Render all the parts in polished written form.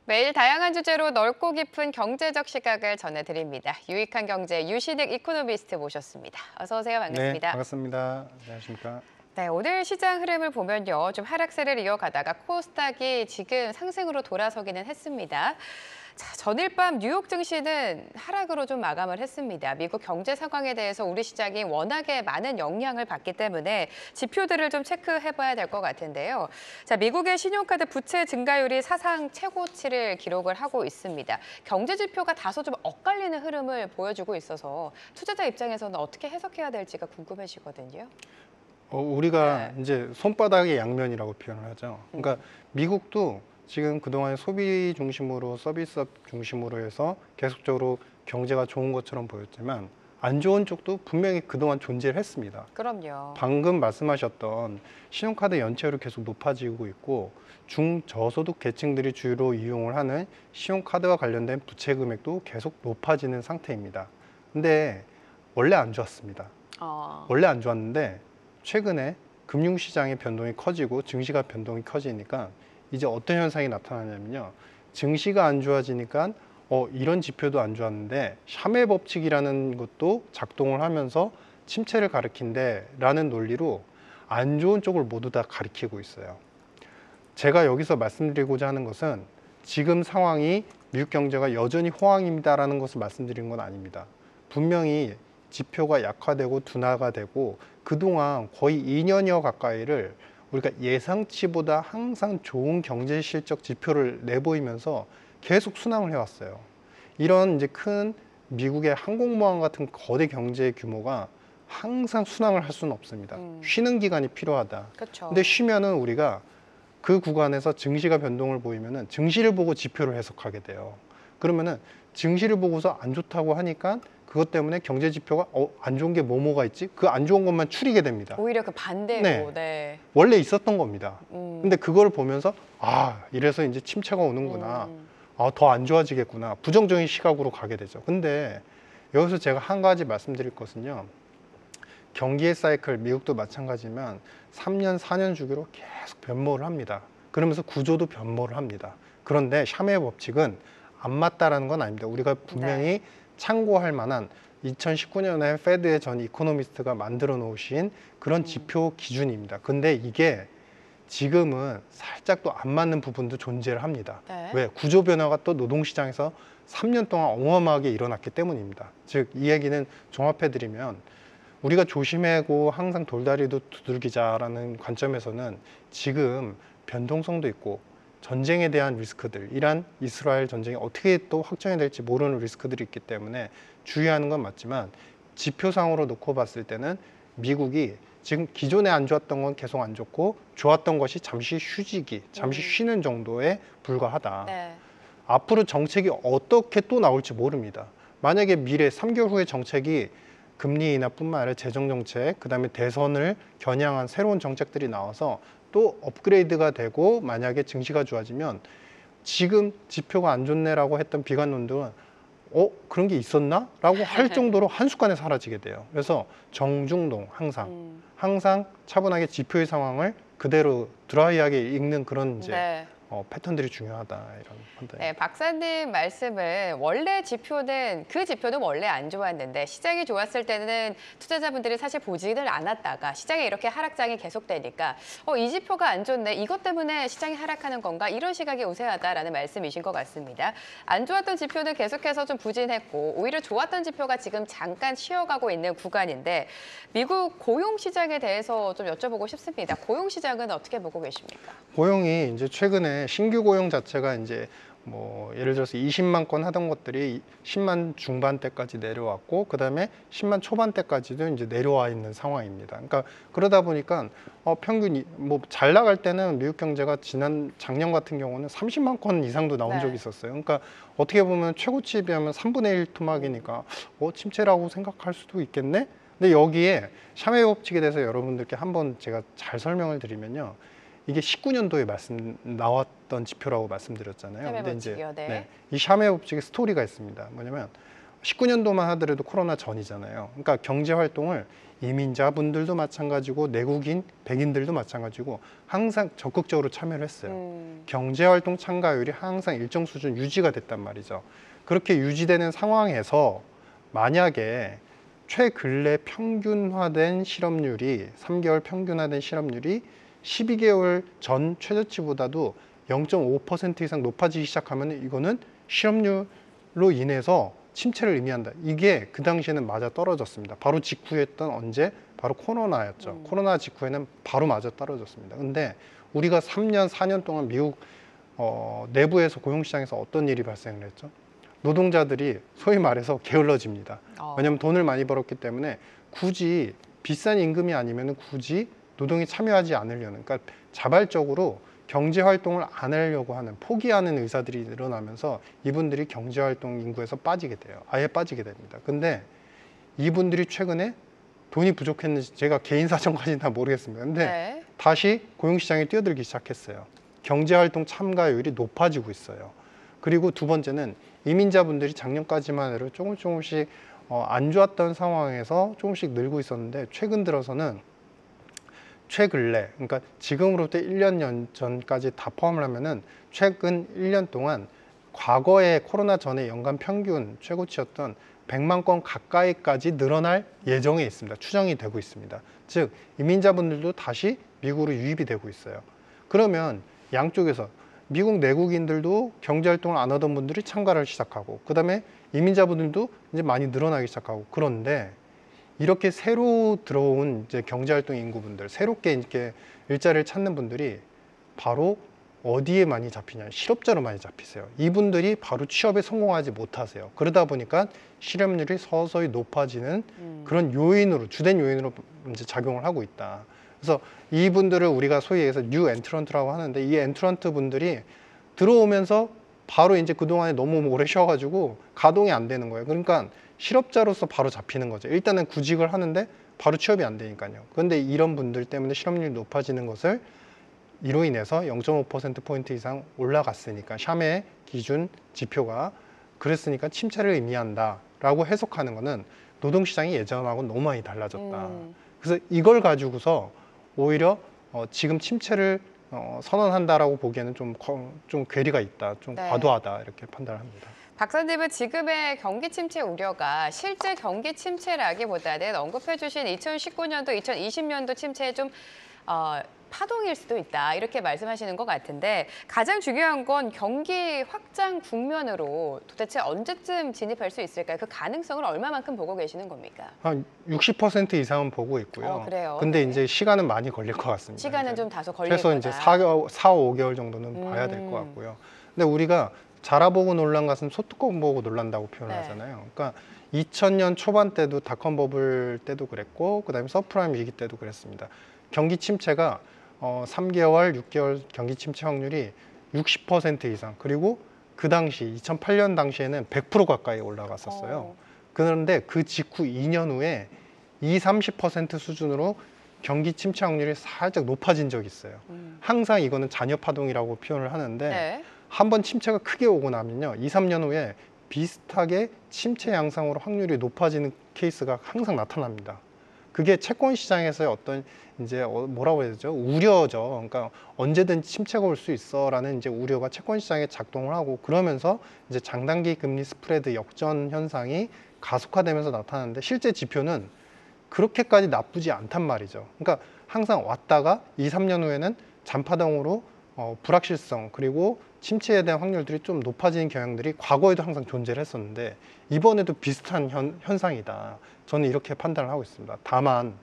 매일 다양한 주제로 넓고 깊은 경제적 시각을 전해드립니다. 유익한 경제 유신익 이코노미스트 모셨습니다. 어서 오세요. 네, 반갑습니다. 반갑습니다. 안녕하십니까? 네, 오늘 시장 흐름을 보면요. 좀 하락세를 이어가다가 코스닥이 지금 상승으로 돌아서기는 했습니다. 자, 전일 밤 뉴욕 증시는 하락으로 좀 마감을 했습니다. 미국 경제 상황에 대해서 우리 시장이 워낙에 많은 영향을 받기 때문에 지표들을 좀 체크해봐야 될 것 같은데요. 자, 미국의 신용카드 부채 증가율이 사상 최고치를 기록을 하고 있습니다. 경제 지표가 다소 좀 엇갈리는 흐름을 보여주고 있어서 투자자 입장에서는 어떻게 해석해야 될지가 궁금해지거든요. 우리가 네. 이제 손바닥의 양면이라고 표현을 하죠. 그러니까 미국도 지금 그동안 소비 중심으로 서비스업 중심으로 해서 계속적으로 경제가 좋은 것처럼 보였지만 안 좋은 쪽도 분명히 그동안 존재를 했습니다. 그럼요. 방금 말씀하셨던 신용카드 연체율이 계속 높아지고 있고 중저소득 계층들이 주로 이용을 하는 신용카드와 관련된 부채 금액도 계속 높아지는 상태입니다. 근데 원래 안 좋았습니다. 원래 안 좋았는데 최근에 금융시장의 변동이 커지고 증시가 변동이 커지니까 이제 어떤 현상이 나타나냐면요. 증시가 안 좋아지니까 이런 지표도 안 좋았는데 샤메 법칙이라는 것도 작동을 하면서 침체를 가리킨대 라는 논리로 안 좋은 쪽을 모두 다 가리키고 있어요. 제가 여기서 말씀드리고자 하는 것은 지금 상황이 미국 경제가 여전히 호황입니다라는 것을 말씀드리는 건 아닙니다. 분명히 지표가 약화되고 둔화가 되고 그동안 거의 2년여 가까이를 우리가 예상치보다 항상 좋은 경제 실적 지표를 내보이면서 계속 순항을 해왔어요. 이런 이제 큰 미국의 항공모함 같은 거대 경제 규모가 항상 순항을 할 수는 없습니다. 쉬는 기간이 필요하다. 그렇죠. 근데 쉬면은 우리가 그 구간에서 증시가 변동을 보이면은 증시를 보고 지표를 해석하게 돼요. 그러면은 증시를 보고서 안 좋다고 하니까 그것 때문에 경제 지표가 안 좋은 게 뭐가 있지? 그 안 좋은 것만 추리게 됩니다. 오히려 그 반대로. 네. 네. 원래 있었던 겁니다. 근데 그걸 보면서 이래서 이제 침체가 오는구나. 더 안 좋아지겠구나. 부정적인 시각으로 가게 되죠. 근데 여기서 제가 한 가지 말씀드릴 것은요. 경기의 사이클, 미국도 마찬가지지만 3년, 4년 주기로 계속 변모를 합니다. 그러면서 구조도 변모를 합니다. 그런데 샤메의 법칙은 안 맞다라는 건 아닙니다. 우리가 분명히 참고할 만한 2019년에 페드의 전 이코노미스트가 만들어 놓으신 그런 지표 기준입니다. 근데 이게 지금은 살짝 또 안 맞는 부분도 존재를 합니다. 네. 왜? 구조 변화가 또 노동시장에서 3년 동안 어마어마하게 일어났기 때문입니다. 즉, 이 얘기는 종합해 드리면 우리가 조심하고 항상 돌다리도 두들기자라는 관점에서는 지금 변동성도 있고 전쟁에 대한 리스크들, 이란, 이스라엘 전쟁이 어떻게 또 확정이 될지 모르는 리스크들이 있기 때문에 주의하는 건 맞지만 지표상으로 놓고 봤을 때는 미국이 지금 기존에 안 좋았던 건 계속 안 좋고 좋았던 것이 잠시 휴지기, 잠시 쉬는 정도에 불과하다. 네. 앞으로 정책이 어떻게 또 나올지 모릅니다. 만약에 미래 3개월 후의 정책이 금리 인하뿐만 아니라 재정 정책, 그다음에 대선을 겨냥한 새로운 정책들이 나와서 또 업그레이드가 되고 만약에 증시가 좋아지면 지금 지표가 안 좋네라고 했던 비관론들은 그런 게 있었나? 라고 할 정도로 한순간에 사라지게 돼요. 그래서 정중동 항상 차분하게 지표의 상황을 그대로 드라이하게 읽는 그런 이제 네. 패턴들이 중요하다 이런 판단입니다. 네, 박사님 말씀은 원래 지표는 그 지표는 원래 안 좋았는데 시장이 좋았을 때는 투자자분들이 사실 보지를 않았다가 시장에 이렇게 하락장이 계속되니까 이 지표가 안 좋네. 이것 때문에 시장이 하락하는 건가? 이런 시각이 우세하다라는 말씀이신 것 같습니다. 안 좋았던 지표는 계속해서 좀 부진했고 오히려 좋았던 지표가 지금 잠깐 쉬어가고 있는 구간인데 미국 고용 시장에 대해서 좀 여쭤보고 싶습니다. 고용 시장은 어떻게 보고 계십니까? 고용이 이제 최근에 신규 고용 자체가 이제 뭐 예를 들어서 20만 건 하던 것들이 10만 중반대까지 내려왔고 그다음에 10만 초반대까지도 이제 내려와 있는 상황입니다. 그러니까 그러다 보니까 평균 뭐 잘 나갈 때는 미국 경제가 작년 같은 경우는 30만 건 이상도 나온 적이 있었어요. 그러니까 어떻게 보면 최고치에 비하면 3분의 1 토막이니까 침체라고 생각할 수도 있겠네. 근데 여기에 샤메 법칙에 대해서 여러분들께 한번 제가 잘 설명을 드리면요. 이게 19년도에 나왔던 지표라고 말씀드렸잖아요. 샤메 근데 법칙이요, 네. 이 샤메 법칙의 스토리가 있습니다. 뭐냐면 19년도만 하더라도 코로나 전이잖아요. 그러니까 경제 활동을 이민자분들도 마찬가지고 내국인 백인들도 마찬가지고 항상 적극적으로 참여를 했어요. 경제활동 참가율이 항상 일정 수준 유지가 됐단 말이죠. 그렇게 유지되는 상황에서 만약에 최근래 평균화된 실업률이 3개월 평균화된 실업률이 12개월 전 최저치보다도 0.5% 이상 높아지기 시작하면 이거는 실업률로 인해서 침체를 의미한다. 이게 그 당시에는 맞아 떨어졌습니다. 바로 직후였던 언제? 바로 코로나였죠. 코로나 직후에는 바로 맞아 떨어졌습니다. 근데 우리가 3년, 4년 동안 미국 내부에서 고용시장에서 어떤 일이 발생을 했죠? 노동자들이 소위 말해서 게을러집니다. 왜냐하면 돈을 많이 벌었기 때문에 굳이 비싼 임금이 아니면 굳이 노동에 참여하지 않으려는, 그러니까 자발적으로 경제활동을 안 하려고 하는, 포기하는 의사들이 늘어나면서 이분들이 경제활동 인구에서 빠지게 돼요. 아예 빠지게 됩니다. 근데 이분들이 최근에 돈이 부족했는지 제가 개인 사정까지는 다 모르겠습니다. 근데 네. 다시 고용시장에 뛰어들기 시작했어요. 경제활동 참가율이 높아지고 있어요. 그리고 두 번째는 이민자분들이 작년까지만 해도 조금씩 안 좋았던 상황에서 조금씩 늘고 있었는데 최근 들어서는 최근래, 그러니까 지금으로부터 1년 전까지 다 포함을 하면은 최근 1년 동안 과거에 코로나 전에 연간 평균 최고치였던 100만 건 가까이까지 늘어날 예정에 있습니다. 추정이 되고 있습니다. 즉 이민자분들도 다시 미국으로 유입이 되고 있어요. 그러면 양쪽에서 미국 내국인들도 경제활동을 안 하던 분들이 참가를 시작하고, 그 다음에 이민자분들도 이제 많이 늘어나기 시작하고, 그런데 이렇게 새로 들어온 이제 경제활동 인구분들, 새롭게 이렇게 일자리를 찾는 분들이 바로 어디에 많이 잡히냐? 실업자로 많이 잡히세요. 이분들이 바로 취업에 성공하지 못하세요. 그러다 보니까 실업률이 서서히 높아지는 그런 요인으로, 주된 요인으로 이제 작용을 하고 있다. 그래서 이분들을 우리가 소위 해서 뉴 엔트런트라고 하는데, 이 엔트런트 분들이 들어오면서 바로 이제 그동안에 너무 오래 쉬어가지고 가동이 안 되는 거예요. 그러니까 실업자로서 바로 잡히는 거죠. 일단은 구직을 하는데 바로 취업이 안 되니까요. 그런데 이런 분들 때문에 실업률이 높아지는 것을 이로 인해서 0.5%포인트 이상 올라갔으니까, 샤메 기준 지표가 그랬으니까 침체를 의미한다 라고 해석하는 거는 노동시장이 예전하고 너무 많이 달라졌다. 그래서 이걸 가지고서 오히려 지금 침체를 선언한다라고 보기에는 좀 괴리가 있다, 좀 네. 과도하다 이렇게 판단을 합니다. 박사님은 지금의 경기 침체 우려가 실제 경기 침체라기보다는 언급해 주신 2019년도, 2020년도 침체의 좀 파동일 수도 있다, 이렇게 말씀하시는 것 같은데, 가장 중요한 건 경기 확장 국면으로 도대체 언제쯤 진입할 수 있을까요? 그 가능성을 얼마만큼 보고 계시는 겁니까? 한 60% 이상은 보고 있고요. 그래요? 근데 네. 이제 시간은 많이 걸릴 것 같습니다. 시간은 이제 좀 다소 걸릴 최소 거다. 이제 4-5개월 정도는 봐야 될 것 같고요. 근데 우리가 자라보고 놀란 것은 소뚜껑 보고 놀란다고 표현을 네. 하잖아요. 그러니까 2000년 초반 때도 닷컴 버블 때도 그랬고, 그다음에 서프라임 위기 때도 그랬습니다. 경기 침체가 3개월, 6개월 경기 침체 확률이 60% 이상, 그리고 그 당시 2008년 당시에는 100% 가까이 올라갔었어요. 그런데 그 직후 2년 후에 20-30% 수준으로 경기 침체 확률이 살짝 높아진 적이 있어요. 항상 이거는 잔여 파동이라고 표현을 하는데, 네. 한번 침체가 크게 오고 나면요, 2-3년 후에 비슷하게 침체 양상으로 확률이 높아지는 케이스가 항상 나타납니다. 그게 채권 시장에서의 어떤 이제 뭐라고 해야 되죠? 우려죠. 그러니까 언제든 침체가 올 수 있어라는 이제 우려가 채권 시장에 작동을 하고, 그러면서 이제 장단기 금리 스프레드 역전 현상이 가속화되면서 나타나는데, 실제 지표는 그렇게까지 나쁘지 않단 말이죠. 그러니까 항상 왔다가 2-3년 후에는 잔파동으로 불확실성 그리고 침체에 대한 확률들이 좀 높아지는 경향들이 과거에도 항상 존재를 했었는데, 이번에도 비슷한 현상이다. 저는 이렇게 판단을 하고 있습니다. 다만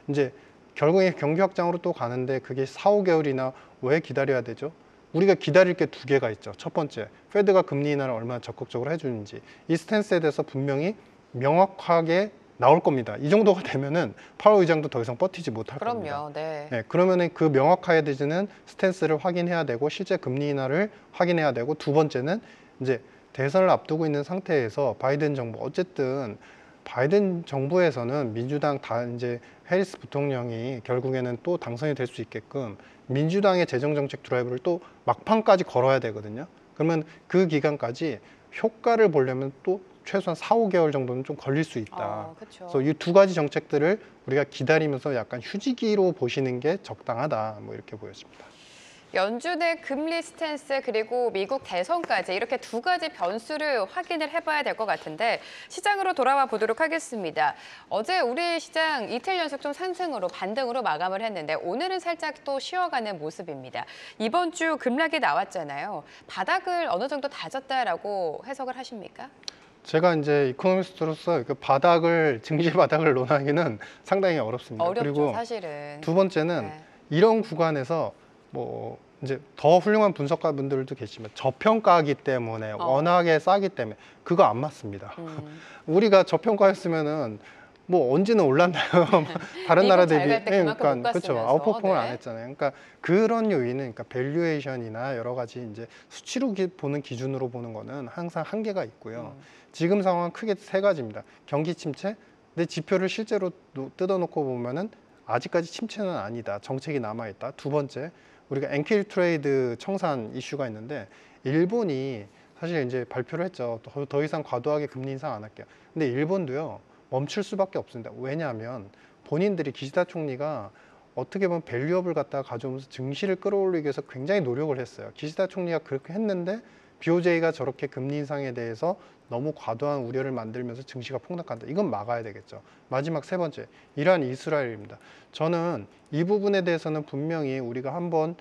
이제 결국에 경기 확장으로 또 가는데, 그게 4-5개월이나 왜 기다려야 되죠? 우리가 기다릴 게 두 개가 있죠. 첫 번째, 페드가 금리 인하를 얼마나 적극적으로 해주는지, 이 스탠스에 대해서 분명히 명확하게 나올 겁니다. 이 정도가 되면은 파월 의장도 더 이상 버티지 못할 겁니다. 그럼요. 네. 네, 그러면은 그 명확해지는 스탠스를 확인해야 되고, 실제 금리 인하를 확인해야 되고, 두 번째는 이제 대선을 앞두고 있는 상태에서 바이든 정부, 어쨌든 바이든 정부에서는 민주당 이제 해리스 부통령이 결국에는 또 당선이 될 수 있게끔 민주당의 재정 정책 드라이브를 또 막판까지 걸어야 되거든요. 그러면 그 기간까지 효과를 보려면 또 최소한 4-5개월 정도는 좀 걸릴 수 있다. 그렇죠. 그래서 이 두 가지 정책들을 우리가 기다리면서 약간 휴지기로 보시는 게 적당하다. 뭐 이렇게 보여집니다. 연준의 금리 스탠스 그리고 미국 대선까지 이렇게 두 가지 변수를 확인을 해봐야 될 것 같은데 시장으로 돌아와 보도록 하겠습니다. 어제 우리 시장 이틀 연속 좀 상승으로 반등으로 마감을 했는데 오늘은 살짝 또 쉬어가는 모습입니다. 이번 주 급락이 나왔잖아요. 바닥을 어느 정도 다졌다라고 해석을 하십니까? 제가 이제 이코노미스트로서 그 바닥을 증시 바닥을 논하기는 상당히 어렵습니다. 어렵죠, 그리고 사실은. 두 번째는 네. 이런 구간에서 뭐 이제 더 훌륭한 분석가분들도 계시지만 저평가하기 때문에 워낙에 싸기 때문에 그거 안 맞습니다. 우리가 저평가였으면은 뭐 언제는 올랐나요? 다른 나라 대비 그만큼 못 그렇죠. 갔으면서. 아웃퍼폼을 안 네. 했잖아요. 그러니까 그런 요인은 그러니까 밸류에이션이나 여러 가지 이제 수치로 보는 기준으로 보는 거는 항상 한계가 있고요. 지금 상황은 크게 세 가지입니다. 경기 침체, 근데 지표를 실제로 뜯어놓고 보면은 아직까지 침체는 아니다. 정책이 남아 있다. 두 번째, 우리가 엔킬 트레이드 청산 이슈가 있는데 일본이 사실 이제 발표를 했죠. 더 이상 과도하게 금리 인상 안 할게요. 근데 일본도요. 멈출 수밖에 없습니다. 왜냐하면 본인들이 기시다 총리가 어떻게 보면 밸류업을 갖다가 가져오면서 증시를 끌어올리기 위해서 굉장히 노력을 했어요. 기시다 총리가 그렇게 했는데 BOJ가 저렇게 금리 인상에 대해서 너무 과도한 우려를 만들면서 증시가 폭락한다. 이건 막아야 되겠죠. 마지막 세 번째, 이란 이스라엘입니다. 저는 이 부분에 대해서는 분명히 우리가 한번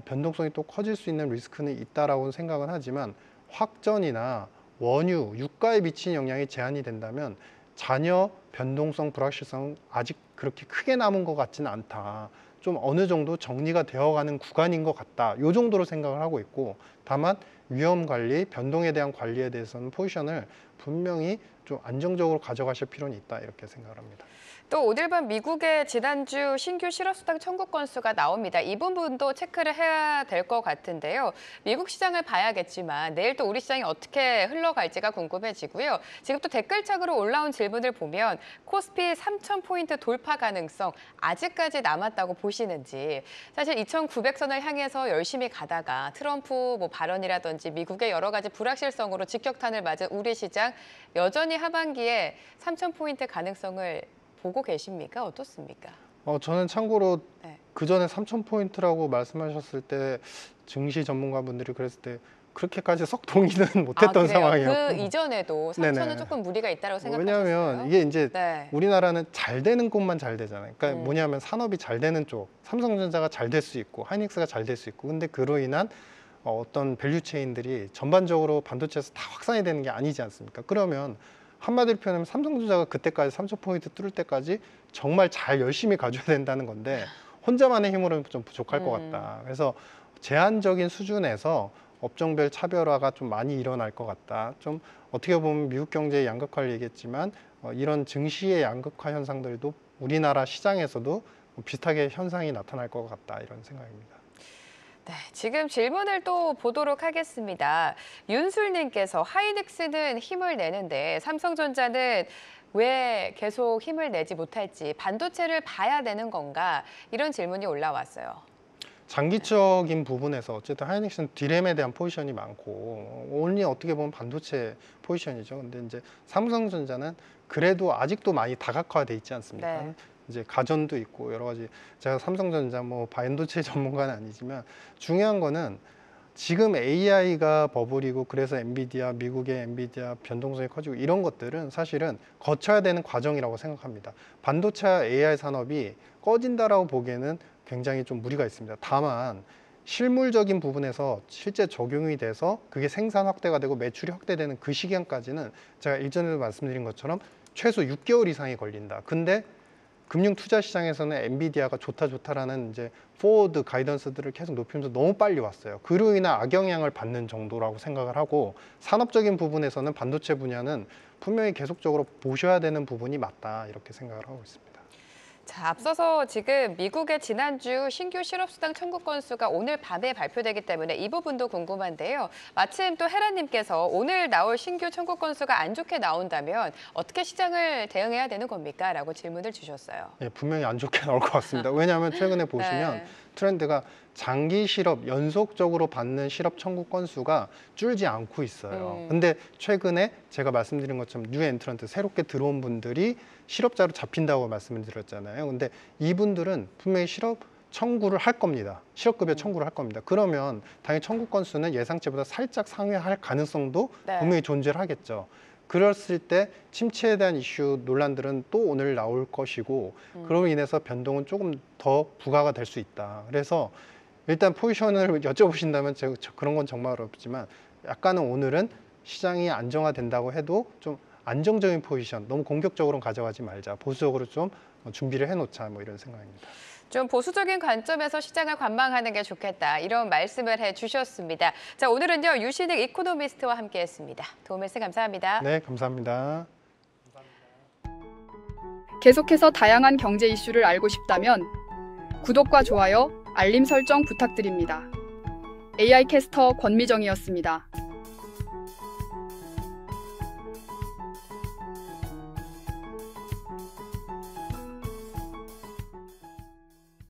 변동성이 또 커질 수 있는 리스크는 있다라고 생각은 하지만 확전이나 원유, 유가에 미친 영향이 제한이 된다면 잔여 변동성, 불확실성 아직 그렇게 크게 남은 것 같지는 않다. 좀 어느 정도 정리가 되어가는 구간인 것 같다. 이 정도로 생각을 하고 있고 다만 위험 관리, 변동에 대한 관리에 대해서는 포지션을 분명히 좀 안정적으로 가져가실 필요는 있다. 이렇게 생각을 합니다. 또 오늘 밤 미국의 지난주 신규 실업수당 청구 건수가 나옵니다. 이 부분도 체크를 해야 될 것 같은데요. 미국 시장을 봐야겠지만 내일 또 우리 시장이 어떻게 흘러갈지가 궁금해지고요. 지금 또 댓글창으로 올라온 질문을 보면 코스피 3,000포인트 돌파 가능성 아직까지 남았다고 보시는지. 사실 2,900선을 향해서 열심히 가다가 트럼프 발언이라든지 미국의 여러 가지 불확실성으로 직격탄을 맞은 우리 시장 여전히 하반기에 3,000포인트 가능성을 보고 계십니까? 어떻습니까? 저는 참고로 네. 그 전에 3,000포인트라고 말씀하셨을 때 증시 전문가분들이 그랬을 때 그렇게까지 썩 동의는 못했던 상황이었고 그 이전에도 3,000은 조금 무리가 있다고 생각하셨어요? 왜냐하면 이게 이제 네. 우리나라는 잘 되는 곳만 잘 되잖아요. 그러니까 뭐냐면 산업이 잘 되는 쪽, 삼성전자가 잘 될 수 있고 하이닉스가 잘 될 수 있고 근데 그로 인한 어떤 밸류 체인들이 전반적으로 반도체에서 다 확산이 되는 게 아니지 않습니까? 그러면 한마디로 표현하면 삼성전자가 그때까지 3,000포인트 뚫을 때까지 정말 잘 열심히 가져야 된다는 건데 혼자만의 힘으로는 좀 부족할 것 같다. 그래서 제한적인 수준에서 업종별 차별화가 좀 많이 일어날 것 같다. 좀 어떻게 보면 미국 경제의 양극화를 얘기했지만 이런 증시의 양극화 현상들도 우리나라 시장에서도 비슷하게 현상이 나타날 것 같다. 이런 생각입니다. 네, 지금 질문을 또 보도록 하겠습니다. 윤술님께서 하이닉스는 힘을 내는데 삼성전자는 왜 계속 힘을 내지 못할지 반도체를 봐야 되는 건가 이런 질문이 올라왔어요. 장기적인 부분에서 어쨌든 하이닉스는 디램에 대한 포지션이 많고 온리 어떻게 보면 반도체 포지션이죠. 근데 이제 삼성전자는 그래도 아직도 많이 다각화돼 있지 않습니까? 네. 이제 가전도 있고 여러 가지 제가 삼성전자 반도체 전문가는 아니지만 중요한 거는 지금 AI가 버블이고 그래서 엔비디아 미국의 엔비디아 변동성이 커지고 이런 것들은 사실은 거쳐야 되는 과정이라고 생각합니다. 반도체 AI 산업이 꺼진다라고 보기에는 굉장히 좀 무리가 있습니다. 다만 실물적인 부분에서 실제 적용이 돼서 그게 생산 확대가 되고 매출이 확대되는 그 시간까지는 제가 일전에도 말씀드린 것처럼 최소 6개월 이상이 걸린다. 근데 금융 투자 시장에서는 엔비디아가 좋다라는 이제 포워드 가이던스들을 계속 높이면서 너무 빨리 왔어요. 그로 인한 악영향을 받는 정도라고 생각을 하고 산업적인 부분에서는 반도체 분야는 분명히 계속적으로 보셔야 되는 부분이 맞다 이렇게 생각을 하고 있습니다. 자, 앞서서 지금 미국의 지난주 신규 실업수당 청구 건수가 오늘 밤에 발표되기 때문에 이 부분도 궁금한데요. 마침 또 헤라님께서 오늘 나올 신규 청구 건수가 안 좋게 나온다면 어떻게 시장을 대응해야 되는 겁니까? 라고 질문을 주셨어요. 예, 분명히 안 좋게 나올 것 같습니다. 왜냐하면 최근에 보시면 네. 트렌드가 장기 실업, 연속적으로 받는 실업 청구 건수가 줄지 않고 있어요. 근데 최근에 제가 말씀드린 것처럼 뉴 엔트런트, 새롭게 들어온 분들이 실업자로 잡힌다고 말씀을 드렸잖아요. 근데 이분들은 분명히 실업 청구를 할 겁니다. 실업급여 청구를 할 겁니다. 그러면 당연히 청구 건수는 예상치보다 살짝 상회할 가능성도 네. 분명히 존재를 하겠죠. 그랬을 때 침체에 대한 이슈 논란들은 또 오늘 나올 것이고 그로 인해서 변동은 조금 더 부과가 될 수 있다. 그래서 일단 포지션을 여쭤보신다면 제가 그런 건 정말 어렵지만 약간은 오늘은 시장이 안정화된다고 해도 좀 안정적인 포지션, 너무 공격적으로는 가져가지 말자. 보수적으로 좀 준비를 해놓자, 뭐 이런 생각입니다. 좀 보수적인 관점에서 시장을 관망하는 게 좋겠다. 이런 말씀을 해주셨습니다. 자, 오늘은요 유신익 이코노미스트와 함께했습니다. 도움 말씀 감사합니다. 네, 감사합니다. 계속해서 다양한 경제 이슈를 알고 싶다면 구독과 좋아요, 알림 설정 부탁드립니다. AI 캐스터 권미정이었습니다.